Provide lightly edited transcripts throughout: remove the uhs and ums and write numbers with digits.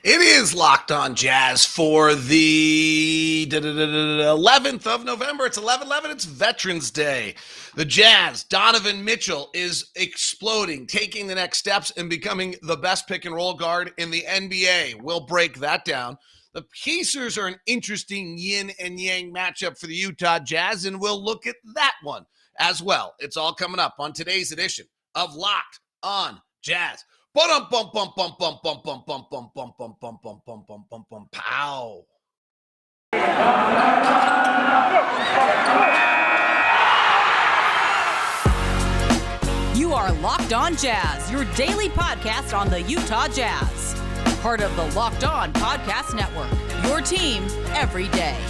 It is Locked On Jazz for the 11th of November. It's 11/11. It's Veterans Day. The Jazz, Donovan Mitchell, is exploding, taking the next steps and becoming the best pick and roll guard in the NBA. We'll break that down. The Pacers are an interesting yin and yang matchup for the Utah Jazz, and we'll look at that one as well. It's all coming up on today's edition of Locked On Jazz. Pow. You are Locked On Jazz, your daily podcast on the Utah Jazz. Part of the Locked On Podcast Network, your team every day.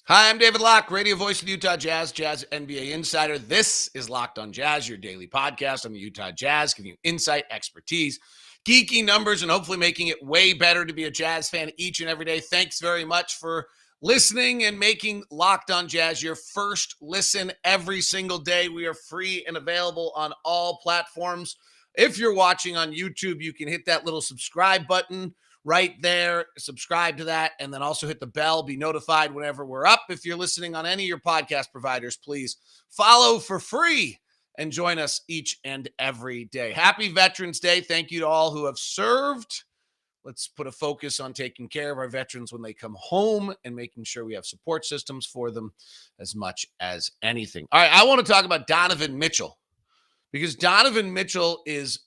Hi, I'm David Locke, radio voice of the Utah Jazz, Jazz NBA insider. This is Locked On Jazz, your daily podcast on the Utah Jazz, giving you insight, expertise, geeky numbers, and hopefully making it way better to be a Jazz fan each and every day. Thanks very much for listening and making Locked On Jazz your first listen every single day. We are free and available on all platforms. If you're watching on YouTube, you can hit that little subscribe button right there, subscribe to that, and then also hit the bell, be notified whenever we're up. If you're listening on any of your podcast providers, please follow for free and join us each and every day. Happy Veterans Day. Thank you to all who have served. Let's put a focus on taking care of our veterans when they come home and making sure we have support systems for them as much as anything. All right, I want to talk about Donovan Mitchell because Donovan Mitchell is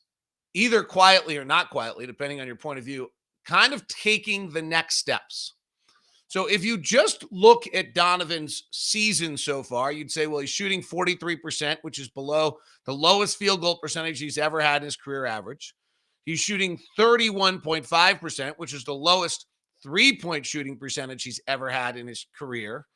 either quietly or not quietly, depending on your point of view, kind of taking the next steps. So if you just look at Donovan's season so far, you'd say, well, he's shooting 43%, which is below the lowest field goal percentage he's ever had in his career average. He's shooting 31.5%, which is the lowest three-point shooting percentage he's ever had in his career.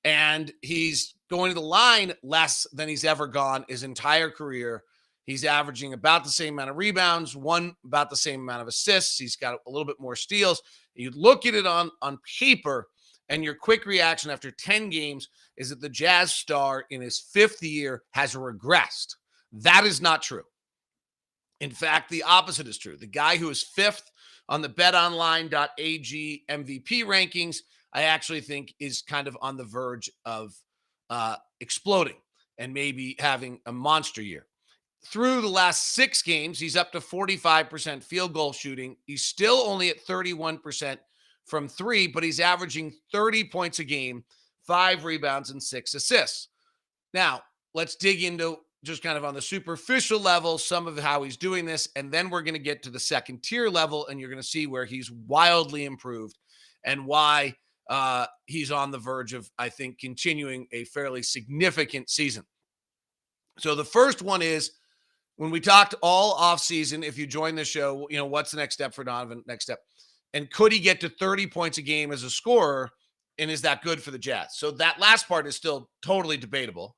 And he's going to the line less than he's ever gone his entire career. He's averaging about the same amount of rebounds, about the same amount of assists. He's got a little bit more steals. You look at it on paper, and your quick reaction after 10 games is that the Jazz star in his fifth year has regressed. That is not true. In fact, the opposite is true. The guy who is fifth on the betonline.ag MVP rankings, I actually think is kind of on the verge of exploding and maybe having a monster year. Through the last 6 games, he's up to 45% field goal shooting. He's still only at 31% from 3, but he's averaging 30 points a game, 5 rebounds, and 6 assists. Now, let's dig into just kind of on the superficial level, some of how he's doing this, and then we're going to get to the second tier level, and you're going to see where he's wildly improved and why he's on the verge of, I think, continuing a fairly significant season. So the first one is, when we talked all offseason, if you join the show, you know, what's the next step for Donovan? Next step. And could he get to 30 points a game as a scorer? And is that good for the Jazz? So that last part is still totally debatable.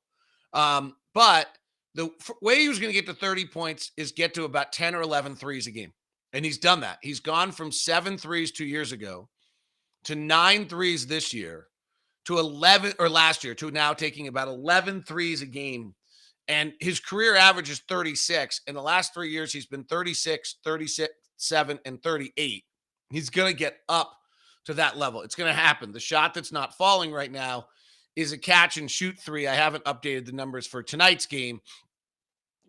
But the way he was going to get to 30 points is get to about 10 or 11 threes a game. And he's done that. He's gone from 7 threes 2 years ago to 9 threes this year to 11 or last year to now taking about 11 threes a game. And his career average is 36. In the last 3 years, he's been 36, 37, and 38. He's going to get up to that level. It's going to happen. The shot that's not falling right now is a catch and shoot 3. I haven't updated the numbers for tonight's game.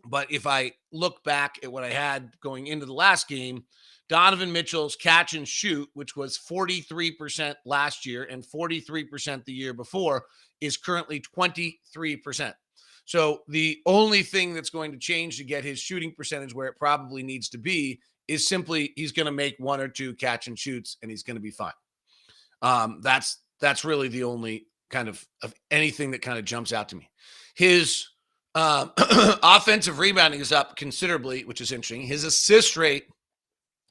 But if I look back at what I had going into the last game, Donovan Mitchell's catch and shoot, which was 43% last year and 43% the year before, is currently 23%. So the only thing that's going to change to get his shooting percentage where it probably needs to be is simply he's going to make 1 or 2 catch and shoots and he's going to be fine. That's really the only kind of anything that kind of jumps out to me. His offensive rebounding is up considerably, which is interesting. His assist rate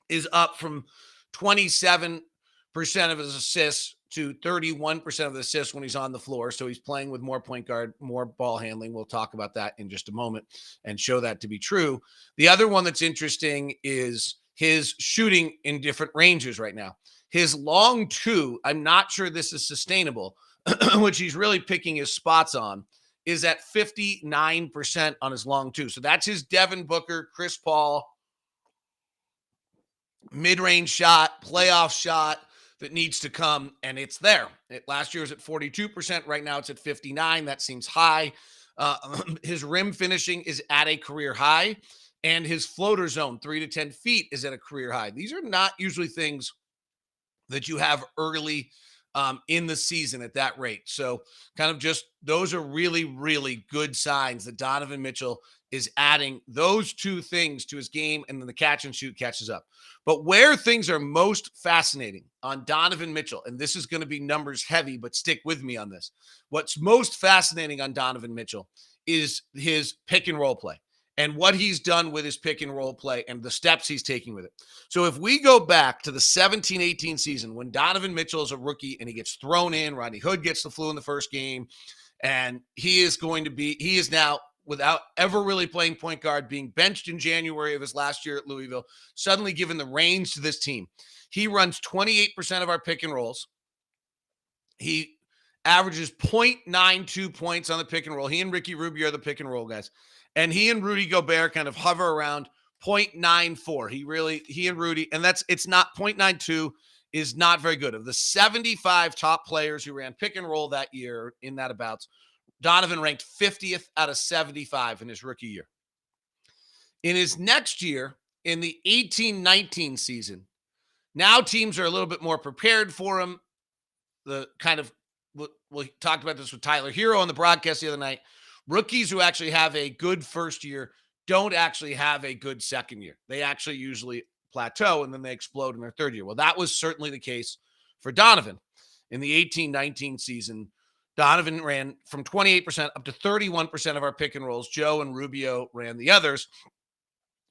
is up from 27% of his assists to 31% of the assists when he's on the floor. So he's playing with more point guard, more ball handling. We'll talk about that in just a moment and show that to be true. The other one that's interesting is his shooting in different ranges right now. His long 2, I'm not sure this is sustainable, which he's really picking his spots on, is at 59% on his long 2. So that's his Devin Booker, Chris Paul, mid-range shot, playoff shot that needs to come, and it's there. Last year was at 42%. Right now it's at 59%. That seems high. His rim finishing is at a career high, and his floater zone, 3 to 10 feet, is at a career high. These are not usually things that you have early in the season at that rate. So kind of just those are really, really good signs that Donovan Mitchell is adding those two things to his game, and then the catch and shoot catches up. But where things are most fascinating on Donovan Mitchell, and this is going to be numbers heavy, but stick with me on this. What's most fascinating on Donovan Mitchell is his pick and roll play and what he's done with his pick and roll play and the steps he's taking with it. So if we go back to the 17-18 season when Donovan Mitchell is a rookie and he gets thrown in, Rodney Hood gets the flu in the first game, and he is now, without ever really playing point guard, being benched in January of his last year at Louisville, suddenly given the reins to this team. He runs 28% of our pick and rolls. He averages 0.92 points on the pick and roll. He and Ricky Rubio are the pick and roll guys. And he and Rudy Gobert kind of hover around 0.94. He and Rudy, and it's not 0.92 is not very good. Of the 75 top players who ran pick and roll that year in that abouts, Donovan ranked 50th out of 75 in his rookie year. In his next year, in the 18-19 season, now teams are a little bit more prepared for him. The kind of, we talked about this with Tyler Hero on the broadcast the other night. Rookies who actually have a good first year don't actually have a good second year. They actually usually plateau and then they explode in their third year. Well, that was certainly the case for Donovan. In the 18-19 season, Donovan ran from 28% up to 31% of our pick and rolls. Joe and Rubio ran the others.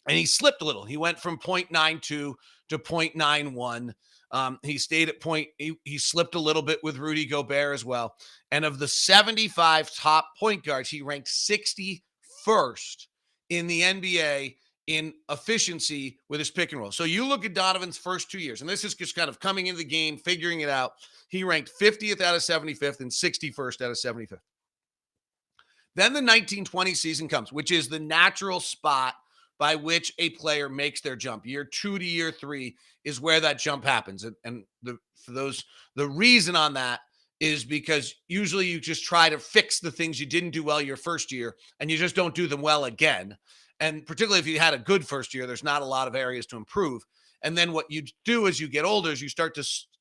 And he slipped a little. He went from 0.92 to 0.91. He stayed at he slipped a little bit with Rudy Gobert as well. And of the 75 top point guards, he ranked 61st in the NBA in efficiency with his pick and roll. So you look at Donovan's first 2 years, and this is just kind of coming into the game, figuring it out. He ranked 50th out of 75th and 61st out of 75th. Then the 1920 season comes, which is the natural spot by which a player makes their jump. Year 2 to year 3 is where that jump happens. And the reason on that is because usually you just try to fix the things you didn't do well your first year, and you just don't do them well again. And particularly if you had a good first year, there's not a lot of areas to improve. And then what you do as you get older is you start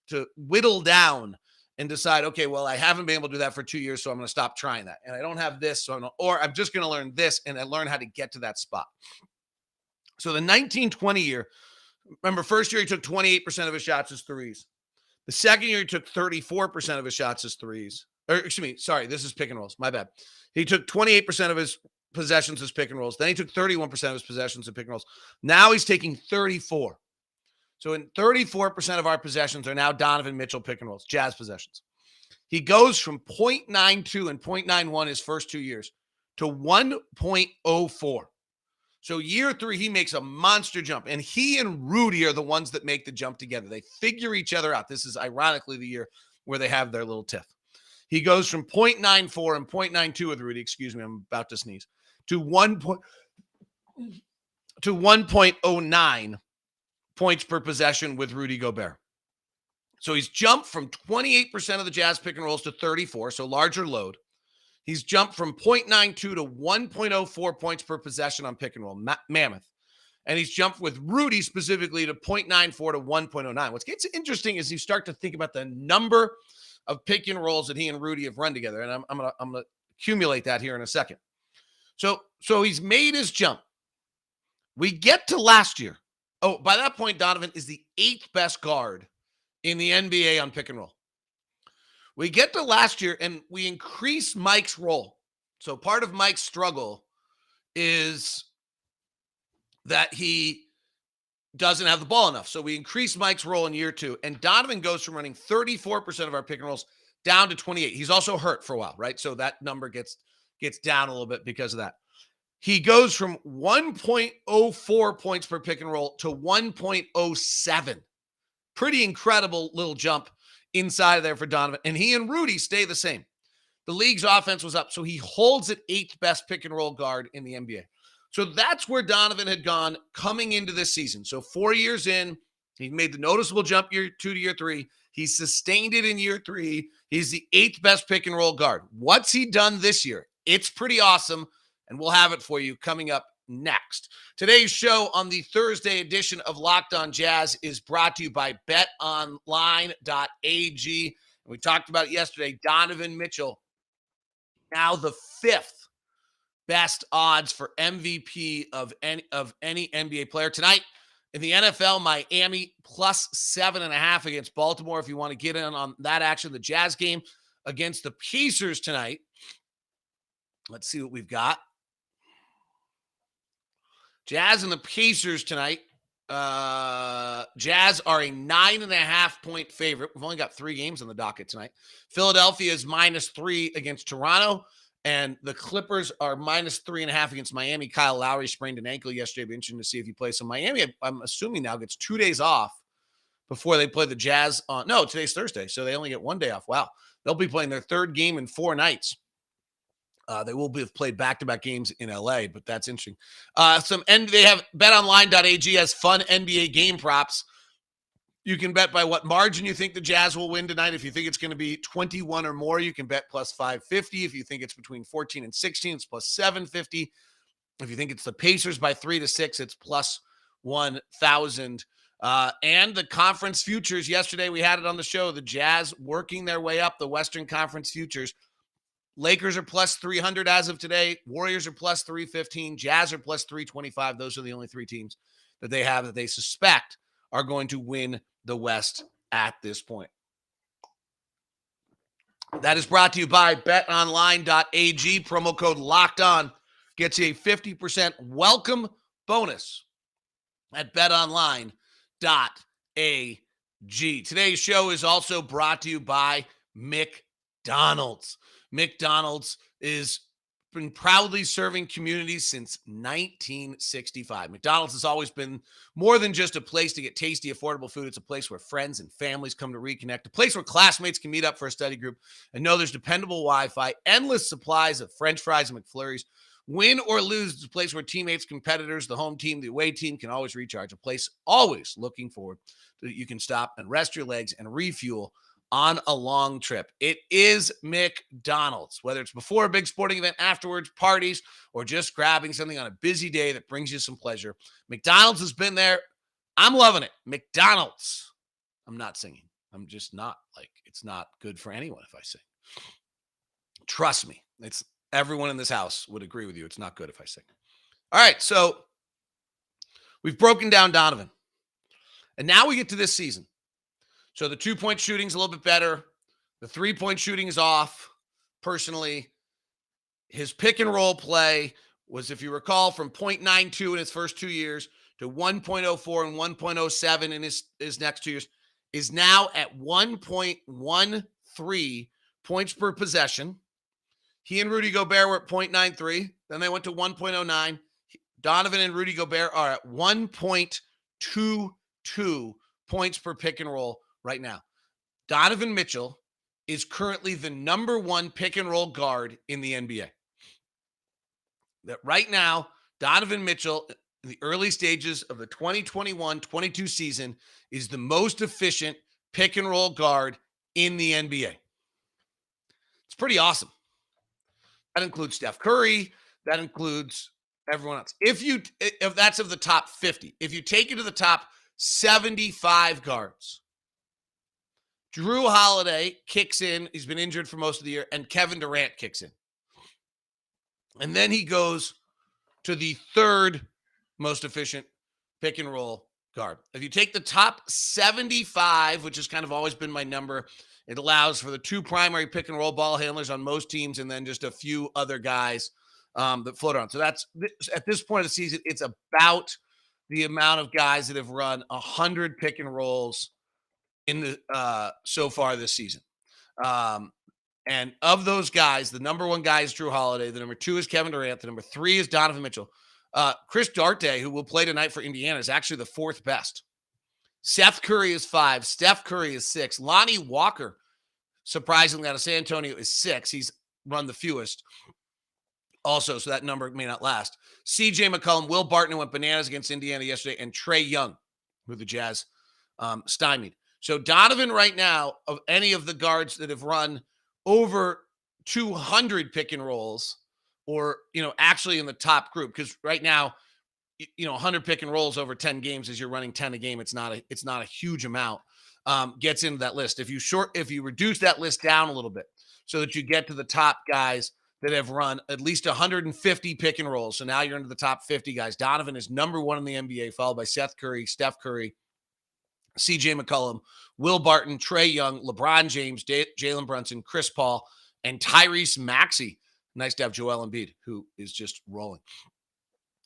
to whittle down and decide, okay, well, I haven't been able to do that for 2 years, so I'm going to stop trying that. And I don't have this, or I'm just going to learn this, and I learn how to get to that spot. So the 1920 year, remember, first year he took 28% of his shots as threes. The second year he took 34% of his shots as threes. Or excuse me, sorry, this is pick and rolls. My bad. He took 28% of his possessions as pick and rolls. Then he took 31% of his possessions as pick and rolls. Now he's taking 34. So in 34% of our possessions are now Donovan Mitchell pick and rolls, Jazz possessions. He goes from 0.92 and 0.91 his first 2 years to 1.04. So year 3, he makes a monster jump, and he and Rudy are the ones that make the jump together. They figure each other out. This is ironically the year where they have their little tiff. He goes from 0.94 and 0.92 with Rudy, excuse me, I'm about to sneeze, to 1.09 points per possession with Rudy Gobert. So he's jumped from 28% of the Jazz pick and rolls to 34, so larger load. He's jumped from 0.92 to 1.04 points per possession on pick and roll, mammoth. And he's jumped with Rudy specifically to 0.94 to 1.09. What gets interesting is you start to think about the number of pick and rolls that he and Rudy have run together. And I'm gonna accumulate that here in a second. So he's made his jump. We get to last year. Oh, by that point, Donovan is the 8th best guard in the NBA on pick and roll. We get to last year and we increase Mike's role. So part of Mike's struggle is that he doesn't have the ball enough. So we increase Mike's role in year 2, and Donovan goes from running 34% of our pick and rolls down to 28. He's also hurt for a while, right? So that number gets down a little bit because of that. He goes from 1.04 points per pick and roll to 1.07. Pretty incredible little jump inside of there for Donovan. And he and Rudy stay the same. The league's offense was up, so he holds at 8th best pick and roll guard in the NBA. So that's where Donovan had gone coming into this season. So 4 years in, He made the noticeable jump year 2 to year 3. He sustained it in year 3. He's the 8th best pick and roll guard. What's he done this year? It's pretty awesome, and we'll have it for you coming up next. Today's show on the Thursday edition of Locked On Jazz is brought to you by betonline.ag. We talked about it yesterday. Donovan Mitchell, now the 5th best odds for MVP of any NBA player. Tonight in the NFL, Miami plus 7.5 against Baltimore. If you want to get in on that action, the Jazz game against the Pacers tonight. Let's see what we've got. Jazz and the Pacers tonight. Jazz are a 9.5-point favorite. We've only got 3 games on the docket tonight. Philadelphia is -3 against Toronto, and the Clippers are -3.5 against Miami. Kyle Lowry sprained an ankle yesterday. It'll be interesting to see if he plays. So Miami, I'm assuming now, gets 2 days off before they play the Jazz on. No, today's Thursday, so they only get 1 day off. Wow. They'll be playing their 3rd game in 4 nights. They will have played back-to-back games in LA, but that's interesting. They have betonline.ag has fun NBA game props. You can bet by what margin you think the Jazz will win tonight. If you think it's going to be 21 or more, you can bet plus 550. If you think it's between 14 and 16, it's plus 750. If you think it's the Pacers by 3 to 6, it's plus 1,000. And the conference futures, yesterday we had it on the show, the Jazz working their way up the Western Conference futures. Lakers are plus 300 as of today. Warriors are plus 315. Jazz are plus 325. Those are the only 3 teams that they have that they suspect are going to win the West at this point. That is brought to you by betonline.ag. Promo code LOCKEDON gets you a 50% welcome bonus at betonline.ag. Today's show is also brought to you by McDonald's. McDonald's has been proudly serving communities since 1965. McDonald's has always been more than just a place to get tasty, affordable food. It's a place where friends and families come to reconnect, a place where classmates can meet up for a study group and know there's dependable Wi-Fi, endless supplies of French fries and McFlurries. Win or lose, it's a place where teammates, competitors, the home team, the away team can always recharge, a place always looking forward so that you can stop and rest your legs and refuel on a long trip. It is McDonald's. Whether it's before a big sporting event, afterwards, parties, or just grabbing something on a busy day that brings you some pleasure, McDonald's has been there. I'm loving it. McDonald's. I'm not singing. I'm just not. It's not good for anyone if I sing. Trust me. It's everyone in this house would agree with you. It's not good if I sing. All right, so we've broken down Donovan. And now we get to this season. So the 2-point shooting's a little bit better. The 3-point shooting is off. Personally, his pick and roll play was, if you recall, from 0.92 in his first 2 years to 1.04 and 1.07 in his next 2 years, is now at 1.13 points per possession. He and Rudy Gobert were at 0.93. Then they went to 1.09. Donovan and Rudy Gobert are at 1.22 points per pick and roll right now. Donovan Mitchell is currently the number 1 pick and roll guard in the NBA. That right now, Donovan Mitchell, in the early stages of the 2021-22 season, is the most efficient pick and roll guard in the NBA. It's pretty awesome. That includes Steph Curry. That includes everyone else. If that's of the top 50, if you take it to the top 75 guards, Drew Holiday kicks in. He's been injured for most of the year, and Kevin Durant kicks in. And then he goes to the 3rd most efficient pick and roll guard. If you take the top 75, which has kind of always been my number, it allows for the 2 primary pick and roll ball handlers on most teams and then just a few other guys that float around. So that's, at this point of the season, it's about the amount of guys that have run 100 pick and rolls in the so far this season. And of those guys, the number 1 guy is Drew Holiday. The number 2 is Kevin Durant. The number 3 is Donovan Mitchell. Chris Duarte, who will play tonight for Indiana, is actually the 4th best. Seth Curry is 5. Steph Curry is 6. Lonnie Walker, surprisingly, out of San Antonio, is 6. He's run the fewest also, so that number may not last. CJ McCollum, Will Barton, who went bananas against Indiana yesterday, and Trae Young, who the Jazz stymied. So Donovan right now, of any of the guards that have run over 200 pick and rolls, or, actually in the top group, because right now, 100 pick and rolls over 10 games as you're running 10 a game. It's not a huge amount. Gets into that list. If you reduce that list down a little bit so that you get to the top guys that have run at least 150 pick and rolls. So now you're into the top 50 guys. Donovan is number one in the NBA, followed by Seth Curry, Steph Curry, CJ McCollum, Will Barton, Trae Young, LeBron James, Jalen Brunson, Chris Paul, and Tyrese Maxey. Nice to have Joel Embiid, who is just rolling.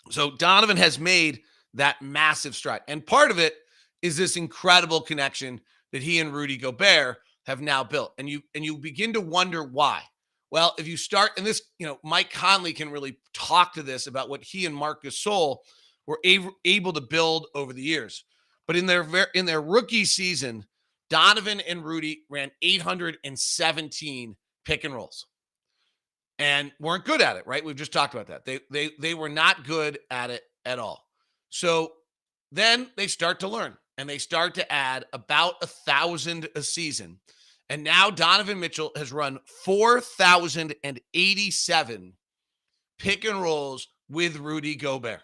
So Donovan has made that massive stride. And part of it is this incredible connection that he and Rudy Gobert have now built. And you begin to wonder why. Well, if you start, and this, Mike Conley can really talk to this about what he and Marc Gasol were able to build over the years. But in their rookie season, Donovan and Rudy ran 817 pick and rolls and weren't good at it, right? We've just talked about that. They were not good at it at all. So then they start to learn, and they start to add about 1,000 a season. And now Donovan Mitchell has run 4,087 pick and rolls with Rudy Gobert.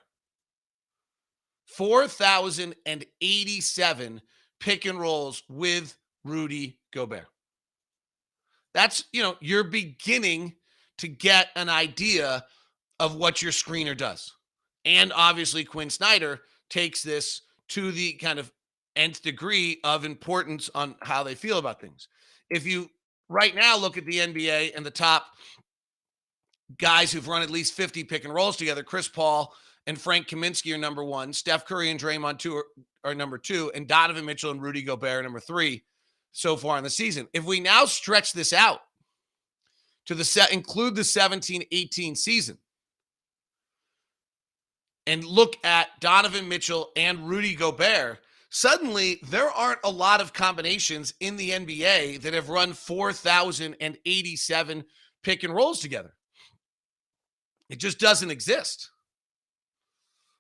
4,087 pick and rolls with Rudy Gobert. That's, you're beginning to get an idea of what your screener does. And obviously Quinn Snyder takes this to the kind of nth degree of importance on how they feel about things. If you right now look at the NBA and the top guys who've run at least 50 pick and rolls together, Chris Paul and Frank Kaminsky are number one, Steph Curry and Draymond are number two, and Donovan Mitchell and Rudy Gobert are number three so far in the season. If we now stretch this out to include the 17-18 season and look at Donovan Mitchell and Rudy Gobert, suddenly there aren't a lot of combinations in the NBA that have run 4,087 pick and rolls together. It just doesn't exist.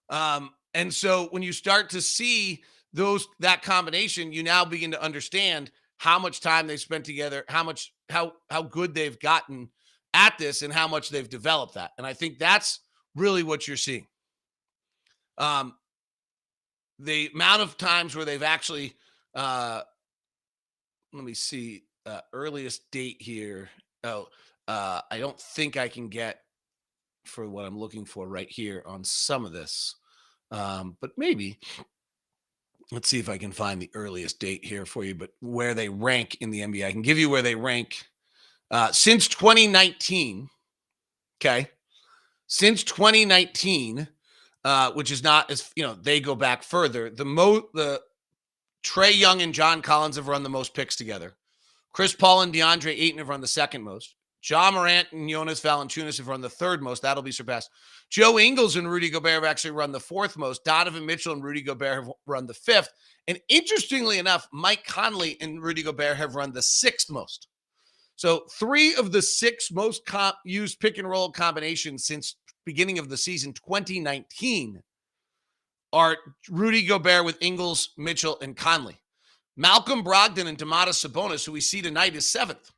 And so when you start to see that combination, you now begin to understand how much time they spent together, how good they've gotten at this, and how much they've developed that. And I think that's really what you're seeing. The amount of times where they've actually, let me see, earliest date here. I don't think I can get for what I'm looking for right here on some of this. But maybe. Let's see if I can find the earliest date here for you, but where they rank in the NBA. I can give you where they rank since 2019. Okay. Since 2019, which is not as, they go back further. The Trae Young and John Collins have run the most picks together. Chris Paul and DeAndre Ayton have run the second most. Ja Morant and Jonas Valanciunas have run the third most. That'll be surpassed. Joe Ingles and Rudy Gobert have actually run the fourth most. Donovan Mitchell and Rudy Gobert have run the fifth. And interestingly enough, Mike Conley and Rudy Gobert have run the sixth most. So 3 of the 6 most used pick and roll combinations since beginning of the season 2019 are Rudy Gobert with Ingles, Mitchell, and Conley. Malcolm Brogdan and Domotas Sabonis, who we see tonight, is 7th.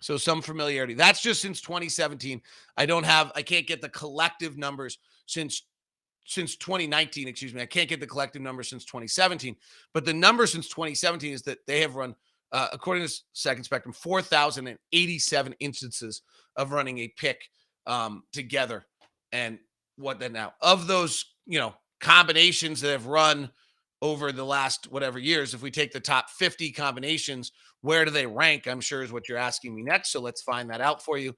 So some familiarity. That's just since 2017. I can't get the collective numbers since 2019, excuse me. I can't get the collective numbers since 2017. But the number since 2017 is that they have run, according to Second Spectrum, 4,087 instances of running a pick together. And what then now? Of those, combinations that have run over the last whatever years, if we take the top 50 combinations, where do they rank? I'm sure is what you're asking me next. So let's find that out for you.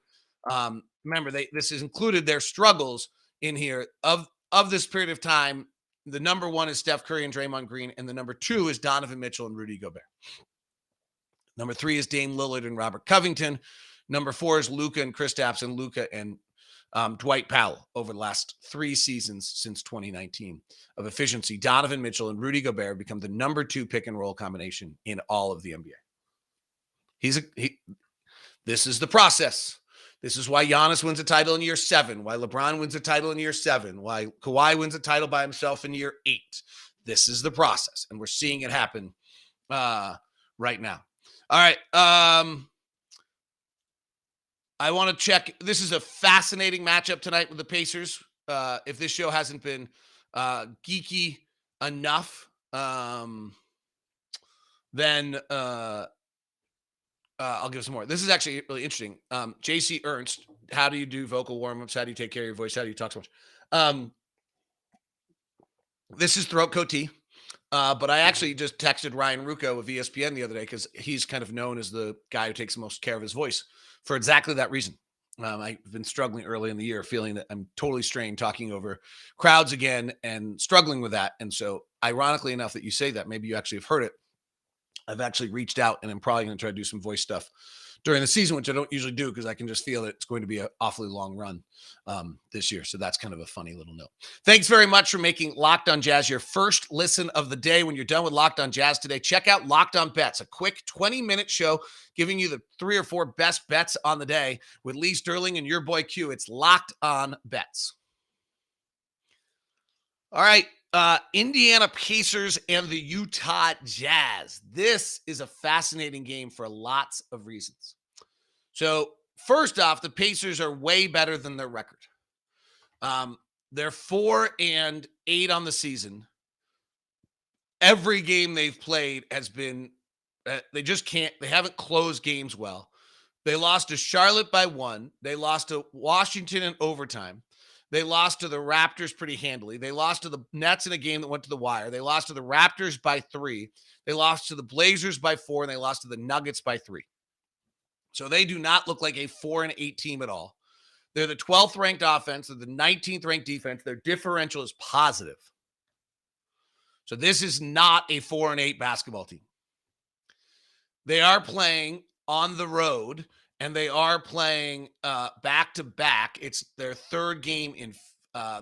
Remember, this has included their struggles in here. Of this period of time, the number 1 is Steph Curry and Draymond Green, and the number 2 is Donovan Mitchell and Rudy Gobert. Number 3 is Dame Lillard and Robert Covington. Number 4 is Luka and Kristaps and Luka and Dwight Powell over the last 3 seasons since 2019 of efficiency. Donovan Mitchell and Rudy Gobert have become the number 2 pick and roll combination in all of the NBA. This is the process. This is why Giannis wins a title in year 7, why LeBron wins a title in year 7, why Kawhi wins a title by himself in year 8. This is the process, and we're seeing it happen right now. All right. I want to check. This is a fascinating matchup tonight with the Pacers. If this show hasn't been geeky enough, then I'll give some more. This is actually really interesting. JC Ernst, how do you do vocal warm-ups? How do you take care of your voice? How do you talk so much? This is Throat Coat Tea. But I actually just texted Ryan Rucco of ESPN the other day because he's kind of known as the guy who takes the most care of his voice for exactly that reason. I've been struggling early in the year, feeling that I'm totally strained talking over crowds again and struggling with that. And so, ironically enough that you say that, maybe you actually have heard it. I've actually reached out and I'm probably going to try to do some voice stuff during the season, which I don't usually do because I can just feel that it's going to be an awfully long run this year. So that's kind of a funny little note. Thanks very much for making Locked On Jazz your first listen of the day. When you're done with Locked On Jazz today, check out Locked On Bets, a quick 20-minute show giving you the 3 or 4 best bets on the day with Lee Sterling and your boy Q. It's Locked On Bets. All right. Indiana Pacers and the Utah Jazz. This is a fascinating game for lots of reasons. So first off, the Pacers are way better than their record. They're 4-8 on the season. Every game they've played has been, they haven't closed games well. They lost to Charlotte by 1. They lost to Washington in overtime. They lost to the Raptors pretty handily. They lost to the Nets in a game that went to the wire. They lost to the Raptors by 3. They lost to the Blazers by 4, and they lost to the Nuggets by 3. So they do not look like a 4-8 team at all. They're the 12th ranked offense. They're the 19th ranked defense. Their differential is positive. So this is not a 4-8 basketball team. They are playing on the road. And they are playing back-to-back. It's their third game in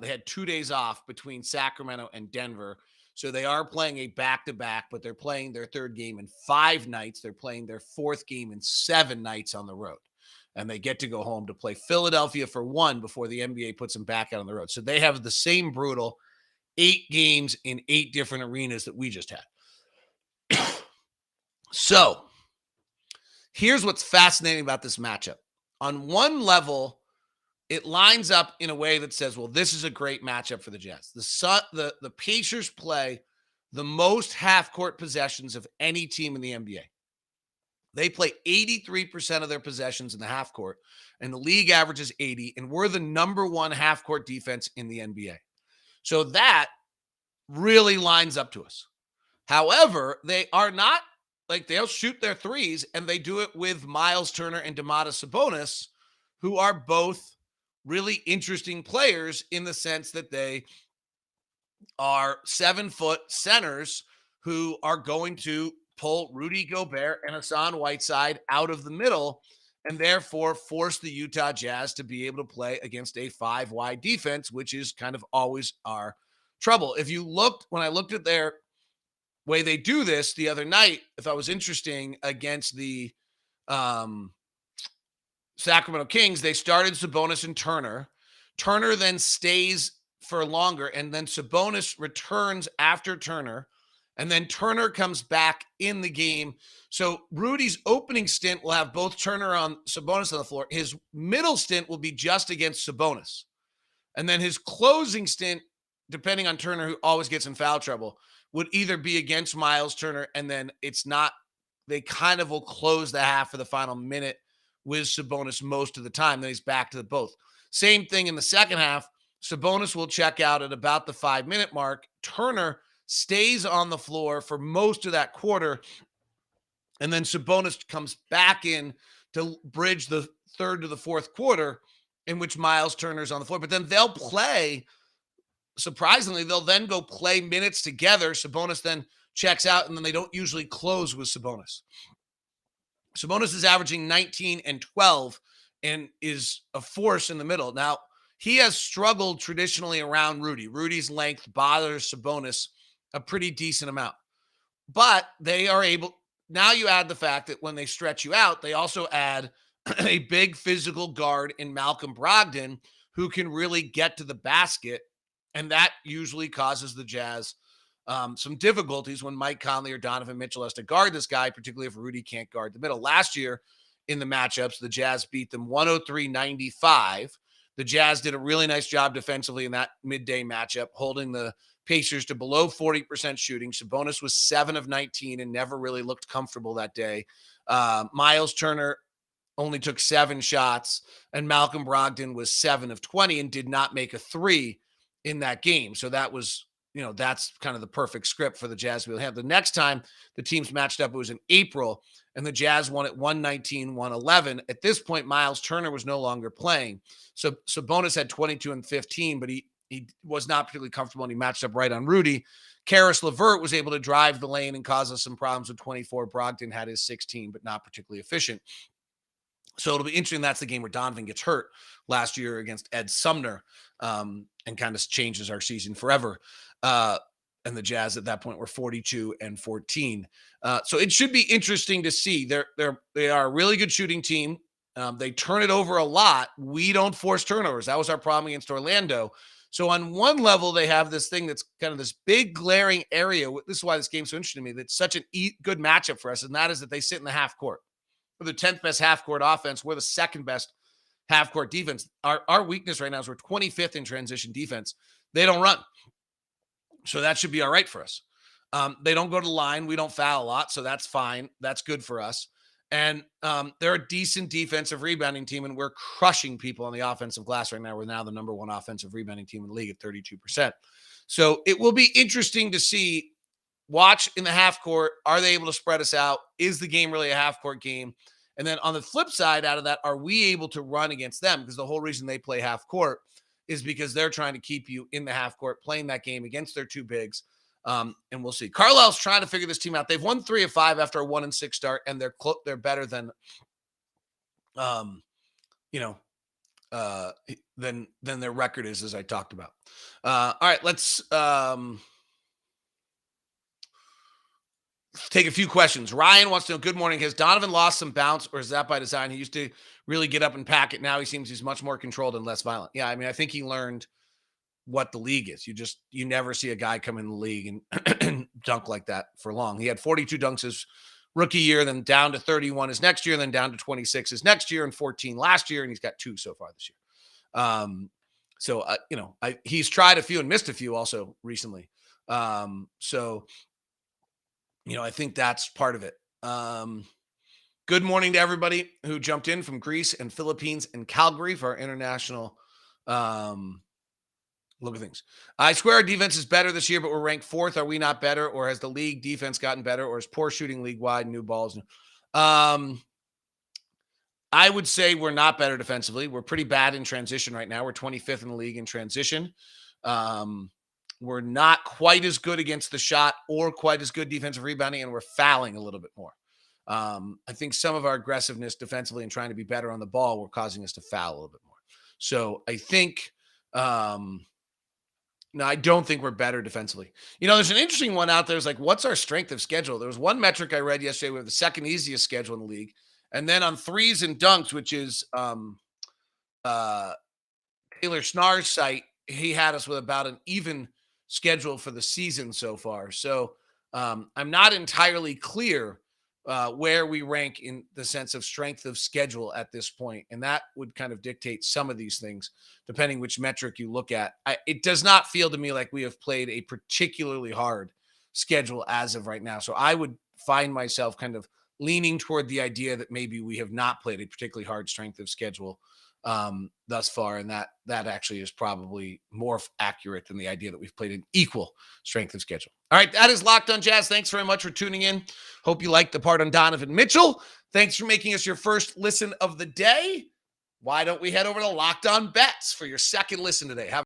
they had 2 days off between Sacramento and Denver. So they are playing a back-to-back, but they're playing their third game in 5 nights. They're playing their 4th game in 7 nights on the road. And they get to go home to play Philadelphia for 1 before the NBA puts them back out on the road. So they have the same brutal 8 games in 8 different arenas that we just had. So here's what's fascinating about this matchup. On one level, it lines up in a way that says, well, this is a great matchup for the Jazz. The Pacers play the most half-court possessions of any team in the NBA. They play 83% of their possessions in the half-court, and the league averages 80, and we're the number 1 half-court defense in the NBA. So that really lines up to us. However, they are not they'll shoot their threes, and they do it with Myles Turner and Domotas Sabonis, who are both really interesting players in the sense that they are 7-foot centers who are going to pull Rudy Gobert and Hassan Whiteside out of the middle and therefore force the Utah Jazz to be able to play against a 5-wide defense, which is kind of always our trouble. When I looked at their way they do this the other night, I thought was interesting against the Sacramento Kings. They started Sabonis and Turner. Turner then stays for longer, and then Sabonis returns after Turner, and then Turner comes back in the game. So Rudy's opening stint will have both Turner and Sabonis on the floor. His middle stint will be just against Sabonis. And then his closing stint, depending on Turner, who always gets in foul trouble, would either be against Myles Turner, and then they kind of will close the half for the final minute with Sabonis most of the time. Then he's back to the both. Same thing in the second half. Sabonis will check out at about the 5-minute mark. Turner stays on the floor for most of that quarter, and then Sabonis comes back in to bridge the third to the fourth quarter, in which Myles Turner's on the floor. But then they'll play. Surprisingly, they'll then go play minutes together. Sabonis then checks out, and then they don't usually close with Sabonis. Sabonis is averaging 19 and 12 and is a force in the middle. Now, he has struggled traditionally around Rudy. Rudy's length bothers Sabonis a pretty decent amount. But they are able, now you add the fact that when they stretch you out, they also add a big physical guard in Malcolm Brogdan who can really get to the basket. And that usually causes the Jazz some difficulties when Mike Conley or Donovan Mitchell has to guard this guy, particularly if Rudy can't guard the middle. Last year in the matchups, the Jazz beat them 103-95. The Jazz did a really nice job defensively in that midday matchup, holding the Pacers to below 40% shooting. Sabonis was 7 of 19 and never really looked comfortable that day. Myles Turner only took 7 shots, and Malcolm Brogdan was 7 of 20 and did not make a 3 in that game. So that was, that's kind of the perfect script for the Jazz we'll have. The next time the teams matched up, it was in April, and the Jazz won at 119-111. At this point, Myles Turner was no longer playing. So Sabonis had 22 and 15, but he was not particularly comfortable, and he matched up right on Rudy. Karis LeVert was able to drive the lane and cause us some problems with 24. Brogdon had his 16, but not particularly efficient. So it'll be interesting. That's the game where Donovan gets hurt last year against Ed Sumner, and kind of changes our season forever. And the Jazz at that point were 42 and 14. So it should be interesting to see. They are a really good shooting team. They turn it over a lot. We don't force turnovers. That was our problem against Orlando. So on one level, they have this thing that's kind of this big glaring area. This is why this game's so interesting to me. That's such a good matchup for us, and that is that they sit in the half court. We're the 10th best half court offense. We're the second best half court defense. Our weakness right now is we're 25th in transition defense. They don't run. So that should be all right for us. They don't go to the line. We don't foul a lot, so that's fine. That's good for us. And they're a decent defensive rebounding team, and we're crushing people on the offensive glass right now. We're now the number 1 offensive rebounding team in the league at 32%. So it will be interesting to see. Watch in the half court. Are they able to spread us out? Is the game really a half court game? And then on the flip side out of that, are we able to run against them? Because the whole reason they play half court is because they're trying to keep you in the half court, playing that game against their 2 bigs. And we'll see. Carlisle's trying to figure this team out. They've won 3 of 5 after a 1-6 start, and they're better than, than their record is, as I talked about. All right, let's take a few questions. Ryan wants to know, good morning. Has Donovan lost some bounce, or is that by design? He used to really get up and pack it. Now he seems he's much more controlled and less violent. Yeah, I mean, I think he learned what the league is. You never see a guy come in the league and dunk like that for long. He had 42 dunks his rookie year, then down to 31 his next year, then down to 26 his next year, and 14 last year, and he's got 2 so far this year. He's tried a few and missed a few also recently. I think that's part of it. Good morning to everybody who jumped in from Greece and Philippines and Calgary for our international look at things. I swear our defense is better this year, but we're ranked 4th. Are we not better, or has the league defense gotten better, or is poor shooting league-wide, new balls? I would say we're not better defensively. We're pretty bad in transition right now. We're 25th in the league in transition. We're not quite as good against the shot or quite as good defensive rebounding, and we're fouling a little bit more. I think some of our aggressiveness defensively and trying to be better on the ball were causing us to foul a little bit more. So I think, no, I don't think we're better defensively. There's an interesting one out there. It's like, what's our strength of schedule? There was one metric I read yesterday. We have the second easiest schedule in the league. And then on threes and dunks, which is Taylor Schnarr's site, he had us with about an even schedule for the season so far. So I'm not entirely clear where we rank in the sense of strength of schedule at this point. And that would kind of dictate some of these things, depending which metric you look at. It does not feel to me like we have played a particularly hard schedule as of right now. So I would find myself kind of leaning toward the idea that maybe we have not played a particularly hard strength of schedule thus far. And that actually is probably more accurate than the idea that we've played an equal strength of schedule. All right. That is Locked on Jazz. Thanks very much for tuning in. Hope you liked the part on Donovan Mitchell. Thanks for making us your first listen of the day. Why don't we head over to Locked on Bets for your second listen today? Have